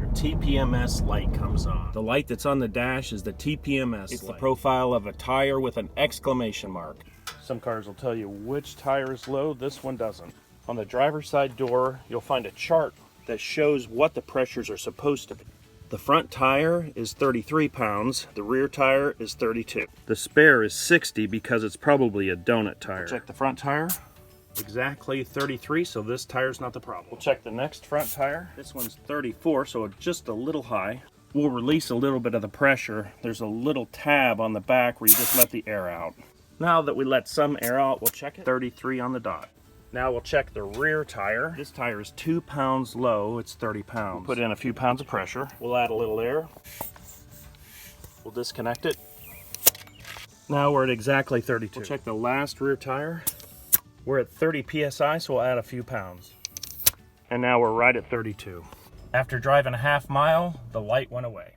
your TPMS light comes on. The light that's on the dash is the TPMS It's light. The profile of a tire with an exclamation mark. Some cars will tell you which tire is low, this one doesn't. On the driver's side door, you'll find a chart that shows what the pressures are supposed to be. The front tire is 33 pounds, the rear tire is 32. The spare is 60 because it's probably a donut tire. We'll check the front tire, exactly 33, so this tire's not the problem. We'll check the next front tire. This one's 34, so just a little high. We'll release a little bit of the pressure. There's a little tab on the back where you just let the air out. Now that we let some air out, we'll check it. 33 on the dot. Now we'll check the rear tire. This tire is 2 pounds low, it's 30 pounds. We'll put in a few pounds of pressure. We'll add a little air. We'll disconnect it. Now we're at exactly 32. We'll check the last rear tire. We're at 30 PSI, so we'll add a few pounds. And now we're right at 32. After driving a half mile, the light went away.